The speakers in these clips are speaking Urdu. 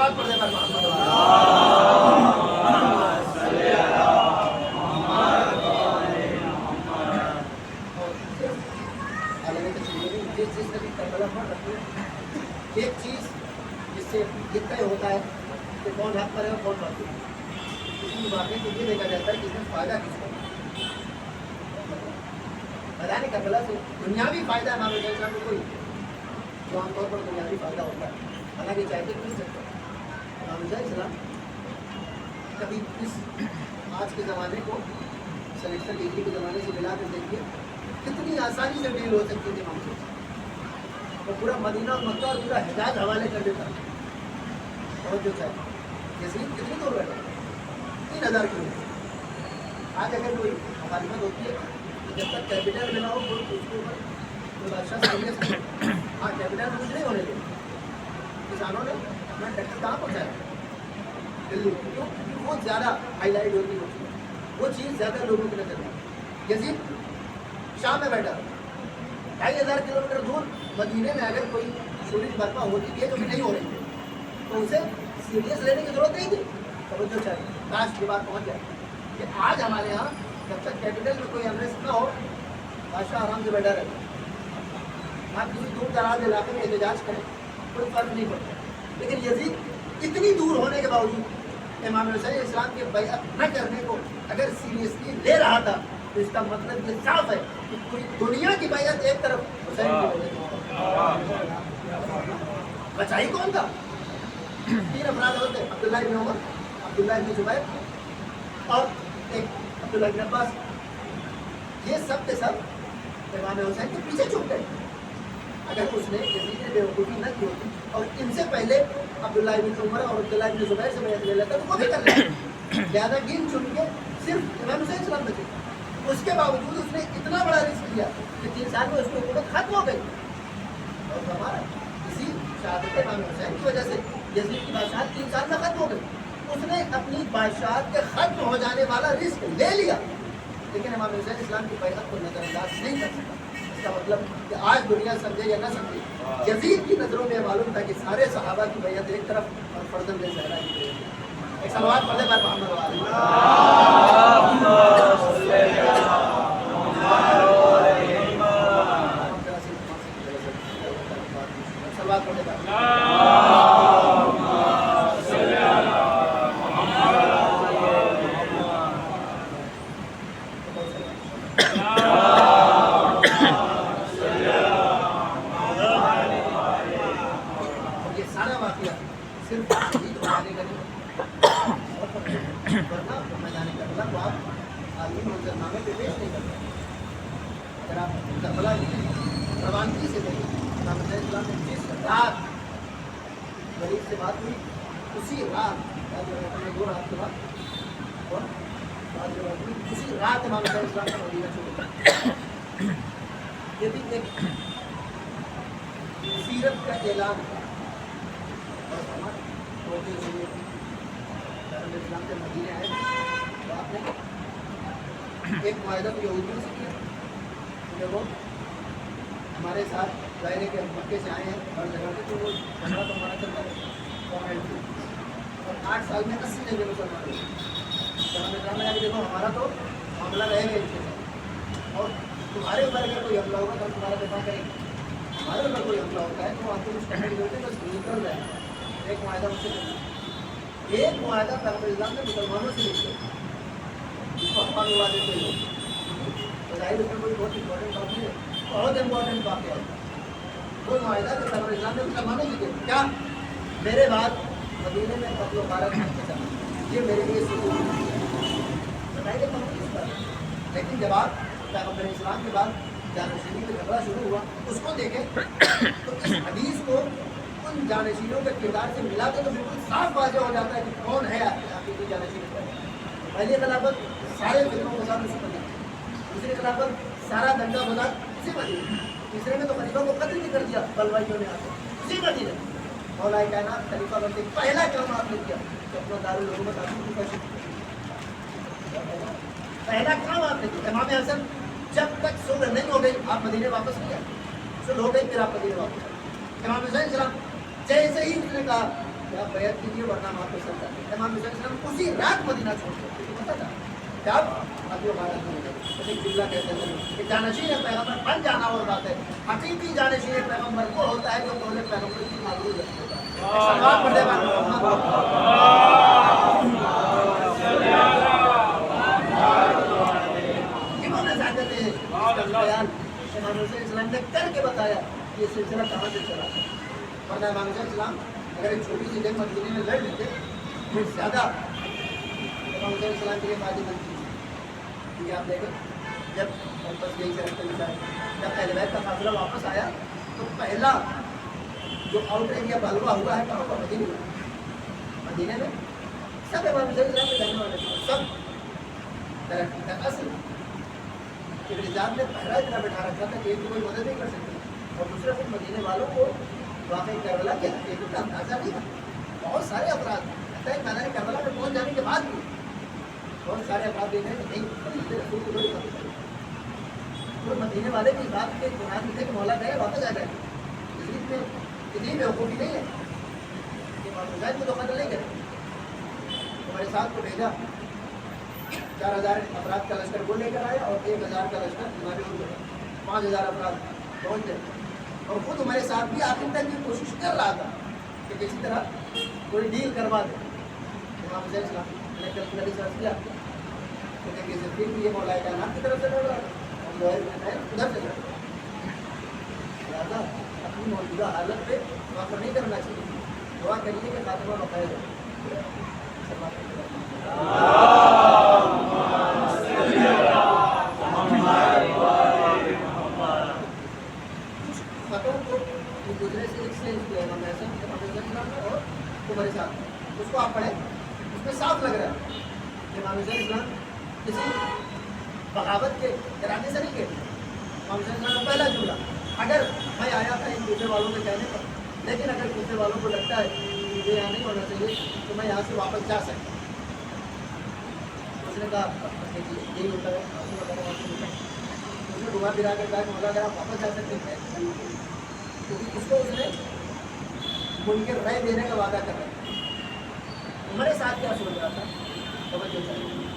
صلوات پڑھنے پر محمد جس چیز سے بھی کربلا پڑھ رکھی ہے، ایک چیز جس سے اتنا ہوتا ہے کہ کون حق پر ہے اور کون باطل ہے، کسی واقعے کو یہ دیکھا جاتا ہے کہ اس میں فائدہ کس کو ہے۔ میدان کربلا سے دنیاوی فائدہ امام حسین صاحب کو کوئی جو عام طور پر دنیاوی فائدہ ہوتا ہے، حالانکہ چاہتے مل سکتا ہے۔ امام حسین السلام کبھی اس آج کے زمانے کو سلیکشن ڈگری کے زمانے سے ملا کر دیکھیے کتنی آسانی سے ڈیل ہو سکتی تھی امام حسین صاحب، وہ پورا مدینہ اور مکہ اور پورا حجاز حوالے کر دیتا اور جو چاہے یزید کتنی دور بیٹھا 3000 کلو میٹر۔ آج اگر کوئی مخالفت ہوتی ہے جب تک کیپٹل میں نہ ہو تو اس کے اوپر کوئی بادشاہ سے ہاں کیپٹل میں کچھ نہیں ہونے دیں، کسانوں نے اپنا ٹریکٹر کہاں پہنچایا؟ دلی، کیوں؟ بہت زیادہ ہائی لائٹ ہوتی ہے وہ چیز زیادہ لوگوں کی نظر میں۔ یزید شام میں بیٹھا 2500 کلو میٹر دور مدینے میں اگر کوئی شورش برپا ہوتی ہے جو کہ نہیں ہو رہی ہے تو اسے سیریس لینے کی ضرورت نہیں تھی، توجہ چاہیے۔ کاش کی بات پہنچ جائے کہ آج ہمارے یہاں جب تک کیپٹل میں کوئی انریسٹ نہ ہو بادشاہ آرام سے بیٹھا رہتا، آپ کسی دور دراز علاقے میں احتجاج کریں کوئی فرق نہیں پڑتا، لیکن یزید اتنی دور ہونے کے باوجود امام حسین اسلام کے بیعت نہ کرنے کو اگر سیریسلی لے رہا تھا تو اس کا مطلب یہ صاف ہے کہ پوری دنیا کی بیعت ایک طرف حسین کی وجہ سے بچائی کون تھا؟ 3 افراد ہوتے، عبداللہ ابن عمر، عبداللہ ابن زبیر اور ایک عبداللہ ابن عباس، یہ سب کے سب امام حسین کے پیچھے چھپ گئے۔ اگر اس نے یزید نے بیوقوفی نہ کی ہوتی اور ان سے پہلے عبداللہ ابن عمر اور عبداللہ ابن زبیر سے بیعت لے لیتا تو وہ بھی کر لیتا، زیادہ گن چن کے صرف امام حسین السلام بچے۔ اس کے باوجود اس نے اتنا بڑا رسک لیا کہ 3 سال میں اس کی حکومت ختم ہو گئی، اور ہمارا اسی شہادت امام حسین کی وجہ سے یزید کی بادشاہت 3 سال میں ختم ہو گئی۔ اس نے اپنی بادشاہت کے ختم ہو جانے والا رسک لے لیا، لیکن امام حسین اسلام کی بیعت کو نظر انداز نہیں کر سکتا۔ اس کا مطلب کہ آج دنیا سمجھے یا نہ سمجھے، یزید کی نظروں میں معلوم تھا کہ سارے صحابہ کی بیعت ایک طرف اور فرزند زہرا کی بیعت ایک صلوات پڑھنے پر محمد وعلیہ صلوات پڑھنے پر صرف شہید ہونے کا نہیں، ورنہ میدان کربلا کو آپ عالمی منظرنامے پہ پیش نہیں کرتے۔ اگر آپ کربلا کی روانگی سے دیکھیں، امام حسین اسلام نے جس رات غریب سے بات ہوئی اسی رات 2 رات کے بعد اور اسی رات امام حسین اسلام کا مدینہ چھوڑ گیا۔ یہ بھی ایک سیرت کا اعلان تھا۔ اسلام کے مدینے آئے تو آپ نے ایک معاہدہ کو یہودیوں سے کیا کہ وہ ہمارے ساتھ ظاہر ہے کہ مکے سے آئے ہیں اور جگہ پہ تو وہ جھگڑا تو ہمارا چلتا ہے اور 8 سال میں 80 جگہ مسلمان ہوئے۔ اسلام میں دیکھو ہمارا تو معاملہ رہے گا ان کے ساتھ، اور تمہارے اوپر اگر کوئی حملہ ہوگا تو ہم تمہارا دفاع کریں گے، ہمارے اوپر کوئی حملہ ہوتا ہے تو آپ کو کچھ کرنے کی ضرورت ہے، بس نکل رہے ہیں۔ ایک معاہدہ مجھ سے کرنا، ایک معاہدہ پیغمبر اسلام نے مسلمانوں سے لکھا جس کو افغان وعدے کوئی ہو ظاہر اس میں کوئی بہت امپورٹنٹ بات نہیں ہے، بہت امپورٹنٹ بات ہے وہ معاہدہ جو پیغمبر اسلام نے مسلمانوں سے کیا، کیا میرے بعد مدینے میں قتل و غارت نہیں کرنا، یہ میرے لیے سکون بتائیے کہاں اس پر۔ لیکن جب آپ پیغمبر اسلام کے بعد جانشینی کا جھگڑا شروع ہوا اس کو دیکھیں تو اس حدیث کو ان جانشینوں کے کردار سے ملا کے تو بالکل صاف واضح ہو جاتا ہے کہ کون ہے آپ کی جانشین۔ پہلی خلافت سارے فکروں کے ساتھ اسی مدینے، دوسری خلافت سارا دنگا فساد اسی مدینے، تیسرے میں تو خلیفہ کو قتل بھی کر دیا بلوائیوں نے آ کے اسی مدینے۔ مولا کائنات خلیفہ بنتے پہلا کام آپ نے کیا کہ اپنا دارالحکومت آپ کی کوشش، پہلا کام آپ نے کیا۔ امام حسن جب تک صبح نہیں ہو گئی آپ مدینے واپس نہیں آئے، صبح ہو گئی پھر آپ مدینے واپس آئے۔ امام حسین السلام جیسے ہی اس نے کہا کہ آپ بیعت کیجیے ورنہ ہم آپ کو سر کرتے ہیں. امام حسین علیہ السلام اسی رات مدینہ چھوڑ گئے. پتا تھا کیا ابھی ہمارا نہیں ہے ایک جملہ کہتے ہیں کہ جانشین پیغمبر بن جانا اور بات ہے. حقیقی جانشین پیغمبر وہ ہوتا ہے جو قول پیغمبر کی معلوم رکھتا ہے. سلوات پڑھے انہوں نے زیادہ تھے بیان امام حسین السلام نے کر کے بتایا کہ یہ سلسلہ کہاں سے چلا. ورنہ امام حسین السلام اگر ایک چھوٹی سی جنگ مدینے میں لڑ لیتے پھر زیادہ امام حسین السلام کے لیے فائدے مند تھی. کیونکہ آپ دیکھیں جب بس یہی سے رکھتے ہوئے جب اہل بیت کا فاصلہ واپس آیا تو پہلا جو آؤٹ ایریا بلوا ہوا ہے کہاں پر مدینے میں. مدینے میں سب امام حسین السلام کے رہنے والے تھے سب ترقی کا اصل ابن زیاد نے پہلا اتنا بٹھا رکھا تھا کہ ایک کوئی مدد نہیں کر سکتے اور دوسرا پھر مدینے والوں کو واقعی کربلا کیا ایک کا اندازہ نہیں تھا. بہت سارے افراد میدان کربلا میں پہنچ جانے کے بعد بھی بہت سارے افراد دیکھ رہے ہیں کہ نہیں رسول کو کوئی تو مدینے والے بھی اس بات کے بنیاد تھے کہ مولا گئے واپس آ جائے. میں اتنی بیوقوفی نہیں ہے کہ مجاہد کو تو قتل نہیں کرے. ہمارے ساتھ کو بھیجا 4000 افراد کا لشکر وہ لے کر آیا اور 1000 کا لشکر ہمارے 5000 افراد پہنچ گئے. اور خود ہمارے ساتھ بھی آخر تک یہ کوشش کر رہا تھا کہ کسی طرح کوئی ڈیل کروا دے. امام حسین السلام نے کل سرچ کیا پھر بھی یہ مولا کائنات کی طرف سے لڑ رہا تھا ادھر سے لڑ رہا. اپنی موجودہ حالت پہ واقع نہیں کرنا چاہیے. دعا کریے کہ خاتمہ بخیر ہو. خطوں کو گزرے سے ایک سینس کیا ہے اور تمہارے ساتھ اس کو آپ پڑھیں. اس میں صاف لگ رہا ہے کہ امام حسین اسلام کسی بغاوت کے ارادے سے نہیں کہتے. امام حسین اسلام کا پہلا جملہ اگر میں آیا تھا ان دوسرے والوں کے کہنے پر لیکن اگر دوسرے والوں کو لگتا ہے کہ مجھے یہاں نہیں ہونا چاہیے تو میں یہاں سے واپس جا سکتا. اس نے کہا یہی ہوتا ہے. اس نے گھما پھرا کر کہا کہ مولا اگر آپ واپس جا سکتے ہیں کیونکہ اس کو اس نے منکر رائے دینے کا وعدہ کر رہا تھا. ہمارے ساتھ کیا سوچ رہا تھا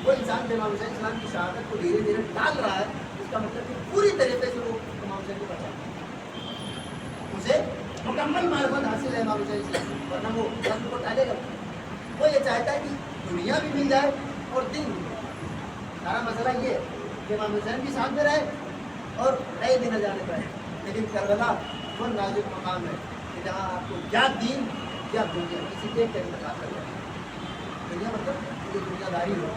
وہ انسان جو امام حسین السلام کی شہادت کو دھیرے دھیرے ڈال رہا ہے اس کا مطلب کہ پوری طریقے سے وہ امام حسین کو بچا اسے مکمل معرفت حاصل ہے امام حسین السلام ورنہ وہ رب کو ڈالے گا. وہ یہ چاہتا ہے کہ دنیا بھی مل جائے اور دین بھی. سارا مسئلہ یہ ہے کہ امام حسین بھی ساتھ میں رہے اور نئے بھی نہ جانے پائے. لیکن کربلا وہ نازک مقام ہے کہ جہاں آپ کو یا دین یا دنیا کسی ایک کا انتخاب کر جائے. دنیا مطلب یہ دنیا داری ہو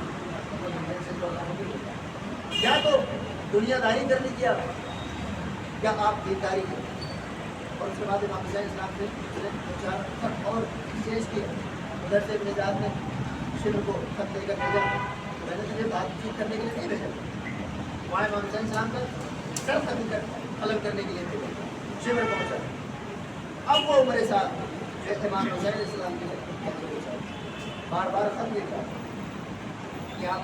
یا تو دنیا داری کر لیجیے یا آپ دینداری کریں. اور اس کے بعد امام حسین اسلام نے اور چینج کیا. ادھر سے ابن زیاد نے شبر کو خط لے کر بھیجا. میں نے تجھے بات چیت کرنے کے لیے نہیں بھیجا. وہاں امام حسین اسلام کا سر ختم کر قلم کرنے کے لیے بھیجا. شبر پہنچا. اب وہ ہمارے ساتھ امام حسین اسلام کے بار بار خط لے کر کہ آپ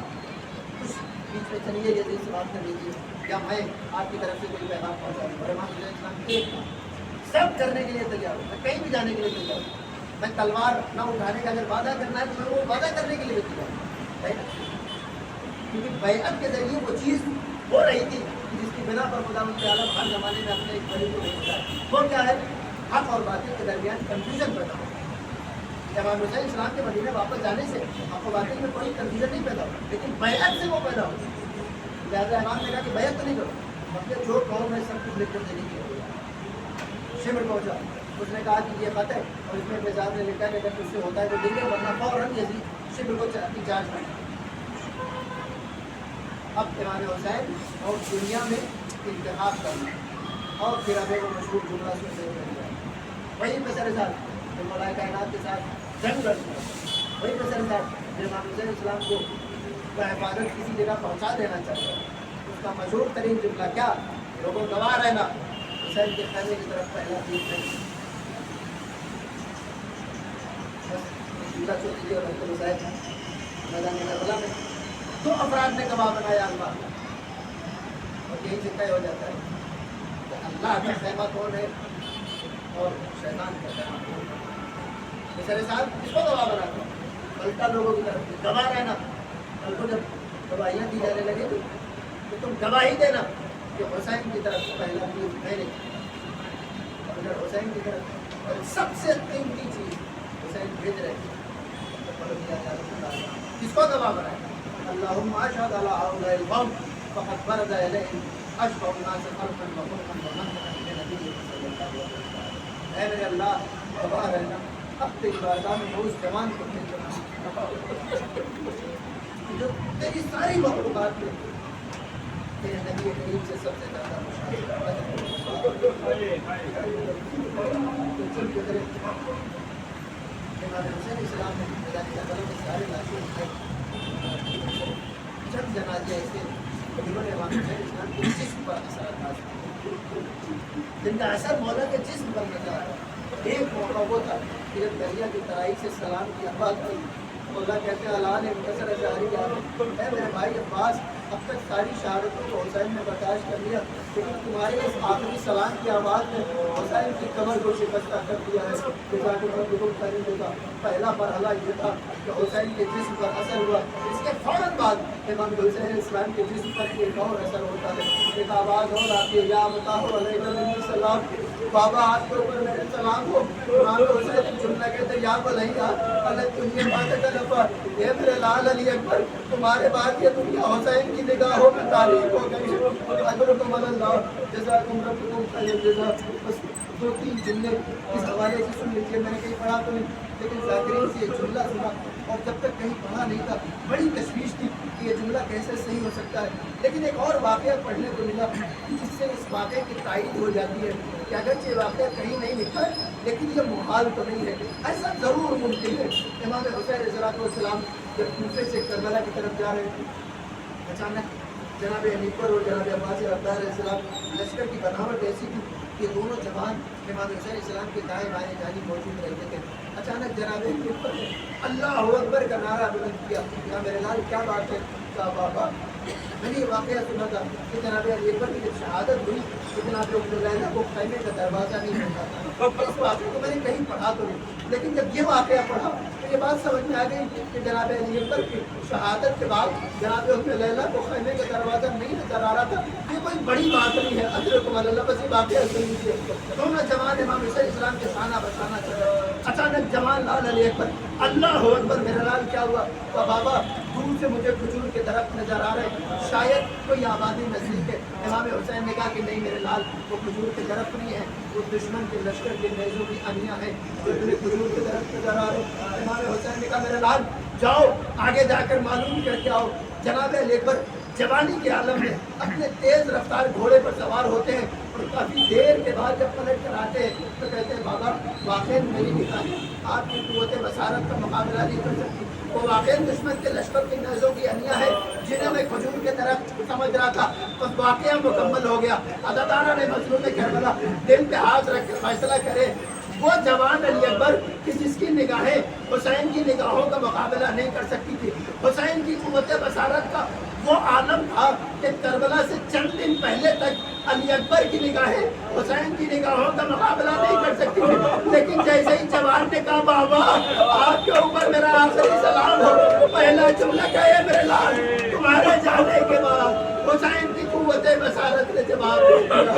کچھ بیچ میں چلیے یزید سے بات کر لیجیے یا میں آپ کی طرف سے کوئی پیغام پہنچا دوں. اور امام حسین اسلام ایک سب کرنے کے لیے تیار ہوں. میں کہیں بھی جانے کے لیے تیار ہوں. میں تلوار نہ اٹھانے کا اگر وعدہ کرنا ہے تو میں وہ وعدہ کرنے کے لیے تیار ہوں. کیونکہ بیعت کے ذریعے وہ چیز ہو رہی تھی جس کی بنا پر خدا تعالیٰ ہر زمانے میں اپنے ایک بڑے کو بھیجتا ہے. وہ کیا ہے حق اور باطل کے درمیان کنفیوژن پیدا ہو. امام حسین اسلام کے مدینے واپس جانے سے حق و باطل میں کوئی کنفیوژن نہیں پیدا ہو لیکن بیعت سے وہ پیدا ہو. لہٰذا امام نے کہا کہ بیعت تو نہیں کرو مطلب جو قوم ہے سب کچھ لکھ کر دینے کی. شمر پہنچا. اس نے کہا کہ یہ خط ہے اور اس میں مزاج نے لکھا کہ اگر تجھ سے ہوتا ہے تو دیں گے ورنہ فوراً یزید شمر کو انچارج کرنا. اب امام حسین اور دنیا میں انتخاب کرنا اور پھر ہمیں وہ مشہور جملہ سے وہیں پہ سر ساتھ مولا کائنات کے ساتھ جنگ لڑنا. وہیں پہ سر ساتھ امام حسین اسلام کو حفاظت کسی جگہ پہنچا دینا چاہتا ہے. اس کا مشہور ترین جملہ کیا لوگوں گواہ رہنا حسین کے خیمے کی طرف پہلا تیر نہیں. بس جملہ چھوڑ دیجیے. اور صاحب میدان کربلا میں 2 افراد نے گواہ بنایا اللہ اور یہی سے طے ہو جاتا ہے کہ اللہ کا خیمہ کون ہے اور شیطان کا خیمہ کون ہے. سر صاحب کس کو گواہ بناتا ہے؟ الٹا لوگوں کی طرف گواہ رہنا. کل کو جب گواہیاں دی جانے لگے تو تم گواہی دینا کہ حسین کی طرف پہلا تیر میں نے. اگر حسین کی طرف سب سے قیمتی چیز حسین بھیج رہے تھے کس کو گواہ بنائے؟ اللہم اشہد علی ہؤلاء القوم فقد برز الیہم اشبہ الناس خلقا وخلقا ومنطقا بنبی صلی اللہ علیہ وسلم. اے میرے اللہ گواہ رہنا اب تیری بارگاہ میں اس جوان کو بھیجنا جو تیری ساری مخلوقات میں تیرے نبی کریم سے سب سے زیادہ امام حسین اسلام نے سارے لاشوں چند جنازے ایسے جنہوں نے امام حسین اسلام کے جسم پر اثر انداز کیا جن کا اثر مولا کے جسم پر نظر آیا. ایک موقع وہ تھا کہ جب دریا کی ترائی سے سلام کی آواز آئی اللہ کہتے ہیں اللہ نے مختصر اشعاری کہا اے میرے بھائی عباس اب تک ساری شہادتوں کو حسین نے برداشت کر لیا لیکن تمہارے اس آخری سلام کی آواز نے حسین کی کمر کو شکستہ کر دیا ہے. پہلا مرحلہ یہ تھا کہ حسین کے جسم پر اثر ہوا. اس کے فوراً بعد امام حسین اسلام کے جسم پر ایک اور اثر ہوتا ہے. ایک آواز اور آتی ہے یا بتاؤ علیہ السلام بابا آپ کے اوپر میرے سلام ہو. امام حسین چن لگے تھے یا بلیا اللہ تمہیں بات کا لفا یہ میرے لال علی اکبر تمہارے بعد یہ دنیا حسین کی نگاہوں میں تاریخ ہو گئی ہے. اجرکم اللہ جزاکم ربکم خیر الجزاء. بس دو تین جملے اس حوالے سے سن لیجیے. میں نے کہیں پڑھا تو نہیں لیکن ذاکرین سے یہ جملہ سنا اور جب تک کہیں پڑھا نہیں تھا بڑی تشویش تھی کہ یہ جملہ کیسے صحیح ہو سکتا ہے. لیکن ایک اور واقعہ پڑھنے کو ملا جس سے اس واقعے کی تائید ہو جاتی ہے کہ اگرچہ یہ واقعہ کہیں نہیں لکھا ہے لیکن یہ محال تو نہیں ہے. ایسا ضرور ممکن ہے. امام حسین علیہ السلام جب کوفے سے کربلا کی طرف جا رہے تھے اچانک جناب علی پر اور جناب عباس عبداللہ علیہ السلام لشکر کی بناوٹ ایسی تھی کہ دونوں جوان امام حسین علیہ السلام کے دائیں بائیں جانب موجود رہتے تھے. اچانک جناب علی پر اللہ اکبر کا نعرہ بلند کیا. کہا میرے لال کیا بات ہے؟ کہا بابا میں نے یہ واقعہ سنا تھا کہ جناب علی پر کی جب شہادت ہوئی تو جناب عبداللہ کو خیمے کا دروازہ نہیں ملتا تھا. اس واقعے کو میں نے کہیں پڑھا تو نہیں لیکن جب یہ واقعہ پڑھا تو یہ بات سمجھ میں آ گئی کہ جناب علی اکبر کی شہادت کے بعد جناب عبداللہ کو خیمے کا دروازہ نہیں نظر آ رہا تھا. یہ کوئی بڑی بات نہیں ہے. اجرکم اللہ بس یہ واقعہ سن لیجیے. دونوں جوان امام حسین اسلام کے شانہ بشانہ چل رہے. اچانک جوان لال علی اکبر اللہ اکبر میرا لال کیا ہوا؟ تو بابا دور سے مجھے کھجور کے درخت نظر آ رہے شاید کوئی آبادی نزدیک ہے. امام حسین نے کہا کہ نہیں میرے لال وہ کھجور کے درخت نہیں ہے وہ دشمن کے لشکر کے نیزوں کی انیاں ہیں جو تمہیں کھجور کے درخت نظر آ رہے. امام حسین نے کہا میرے لال جاؤ آگے جا کر معلوم کر کے آؤ. جناب علی اکبر جوانی کے عالم میں اپنے تیز رفتار گھوڑے پر سوار ہوتے ہیں اور کافی دیر کے بعد جب پلٹ کر آتے ہیں تو کہتے ہیں بابا واقعی میری نگاہیں آپ کی قوت بصارت کا مقابلہ نہیں کر سکتی. وہ واقعی دشمن کے لشکر کی نیزوں کی انیاں ہے جنہیں میں کھجور کے درخت سمجھ رہا تھا. بس واقعہ مکمل ہو گیا. عددانہ نے مظلوم کربلا دل پہ ہاتھ رکھ کے فیصلہ کرے. وہ جوان علی اکبر کہ جس کی نگاہیں حسین کی نگاہوں کا مقابلہ نہیں کر سکتی تھی. حسین کی قوت بصارت کا وہ عالم تھا کہ کربلا سے چند دن پہلے تک علی اکبر کی نگاہیں حسین کی نگاہوں کا مقابلہ نہیں کر سکتی تھی. لیکن جیسے ہی جوان نے کہا بابا آپ کے اوپر میرا آخری سلام ہو پہلا جملہ کہا ہے میرے لال تمہارے جانے کے بعد حسین کی قوت بصارت نے جواب دیا.